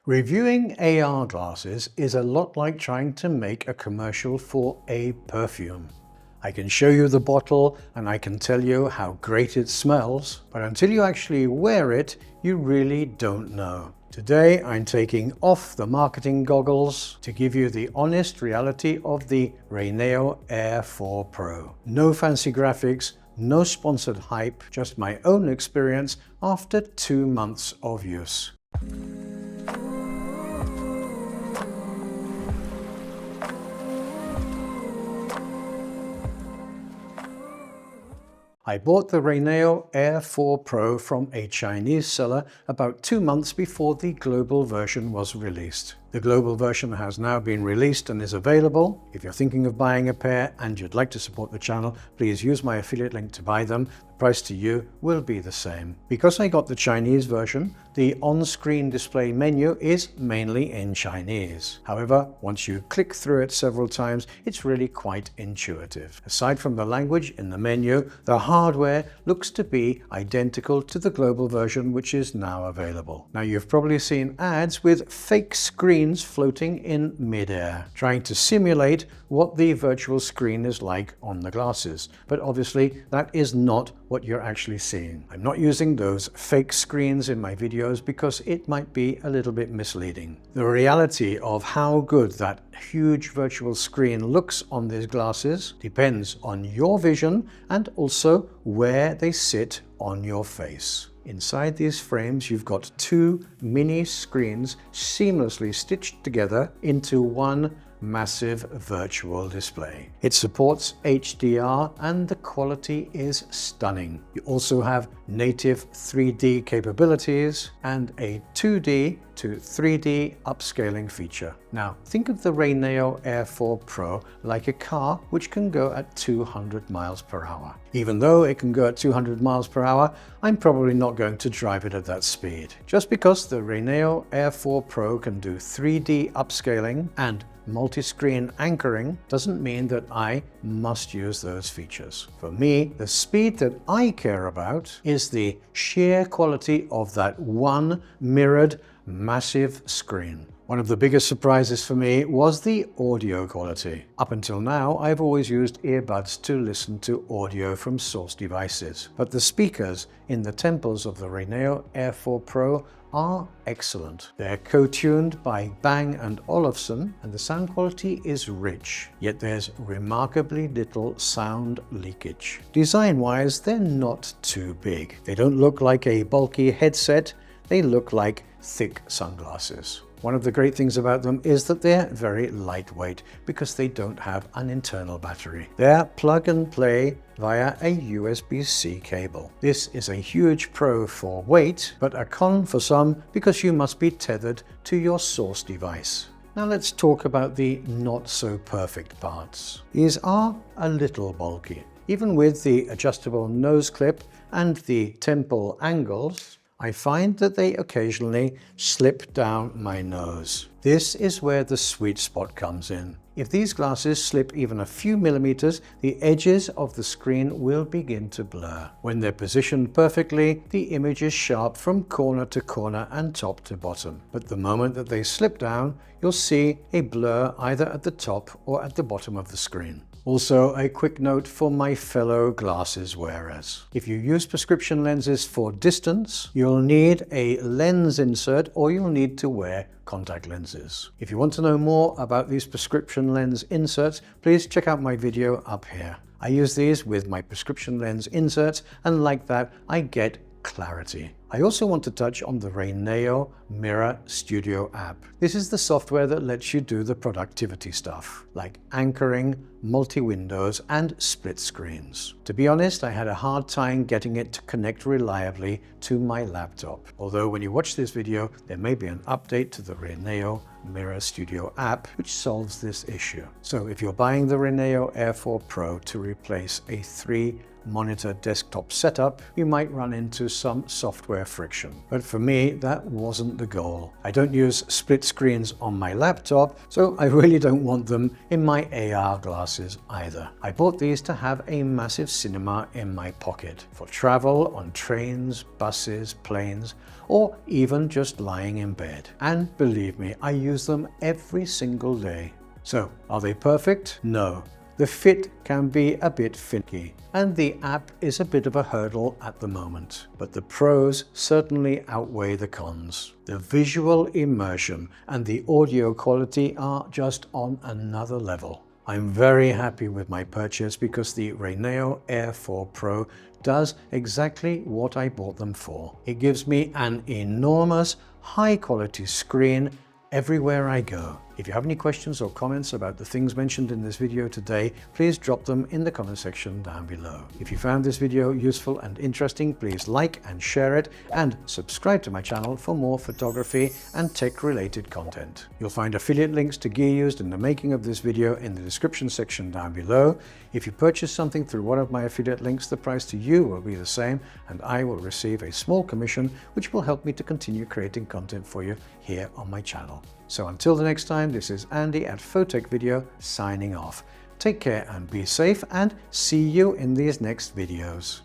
Reviewing AR glasses is a lot like trying to make a commercial for a perfume. I can show you the bottle and I can tell you how great it smells, but until you actually wear it, you really don't know. Today I'm taking off the marketing goggles to give you the honest reality of the Rayneo Air 4 Pro. No fancy graphics, no sponsored hype, just my own experience after 2 months of use. I bought the Rayneo Air 4 Pro from a Chinese seller about 2 months before the global version was released. The global version has now been released and is available. If you're thinking of buying a pair and you'd like to support the channel, please use my affiliate link to buy them. The price to you will be the same. Because I got the Chinese version, the on-screen display menu is mainly in Chinese. However, once you click through it several times, it's really quite intuitive. Aside from the language in the menu, the hardware looks to be identical to the global version, which is now available. Now, you've probably seen ads with fake screens floating in mid-air, trying to simulate what the virtual screen is like on the glasses. But obviously, that is not what you're actually seeing. I'm not using those fake screens in my videos because it might be a little bit misleading. The reality of how good that huge virtual screen looks on these glasses depends on your vision and also where they sit on your face. Inside these frames, you've got 2 mini screens seamlessly stitched together into one massive virtual display. It supports HDR and the quality is stunning. You also have native 3D capabilities and a 2D to 3D upscaling feature. Now, think of the Rayneo Air 4 Pro like a car which can go at 200 miles per hour. Even though it can go at 200 miles per hour, I'm probably not going to drive it at that speed. Just because the Rayneo Air 4 Pro can do 3D upscaling and multi-screen anchoring doesn't mean that I must use those features. For me, the speed that I care about is the sheer quality of that one mirrored massive screen. One of the biggest surprises for me was the audio quality. Up until now, I've always used earbuds to listen to audio from source devices, but the speakers in the temples of the Rayneo Air 4 Pro are excellent. They're co-tuned by Bang & Olufsen, and the sound quality is rich, yet there's remarkably little sound leakage. Design-wise, they're not too big. They don't look like a bulky headset, they look like thick sunglasses. One of the great things about them is that they're very lightweight because they don't have an internal battery. They're plug and play via a USB-C cable. This is a huge pro for weight, but a con for some because you must be tethered to your source device. Now let's talk about the not so perfect parts. These are a little bulky. Even with the adjustable nose clip and the temple angles, I find that they occasionally slip down my nose. This is where the sweet spot comes in. If these glasses slip even a few millimeters, the edges of the screen will begin to blur. When they're positioned perfectly, the image is sharp from corner to corner and top to bottom. But the moment that they slip down, you'll see a blur either at the top or at the bottom of the screen. Also, a quick note for my fellow glasses wearers. If you use prescription lenses for distance, you'll need a lens insert or you'll need to wear contact lenses. If you want to know more about these prescription lens inserts, please check out my video up here. I use these with my prescription lens inserts, and like that, I get clarity. I also want to touch on the Rayneo Mirror Studio app. This is the software that lets you do the productivity stuff, like anchoring, multi-windows, and split screens. To be honest, I had a hard time getting it to connect reliably to my laptop. Although when you watch this video, there may be an update to the Rayneo Mirror Studio app, which solves this issue. So if you're buying the Rayneo Air 4 Pro to replace a 3 monitor desktop setup, you might run into some software friction. But for me, that wasn't the goal. I don't use split screens on my laptop, so I really don't want them in my AR glasses either. I bought these to have a massive cinema in my pocket for travel on trains, buses, planes, or even just lying in bed. And believe me, I use them every single day. So, are they perfect? No. The fit can be a bit finicky, and the app is a bit of a hurdle at the moment. But the pros certainly outweigh the cons. The visual immersion and the audio quality are just on another level. I'm very happy with my purchase because the Rayneo Air 4 Pro does exactly what I bought them for. It gives me an enormous, high-quality screen everywhere I go. If you have any questions or comments about the things mentioned in this video today, please drop them in the comment section down below. If you found this video useful and interesting, please like and share it, and subscribe to my channel for more photography and tech-related content. You'll find affiliate links to gear used in the making of this video in the description section down below. If you purchase something through one of my affiliate links, the price to you will be the same, and I will receive a small commission, which will help me to continue creating content for you here on my channel. So until the next time, this is Andy at Photech Video signing off. Take care and be safe, and see you in these next videos.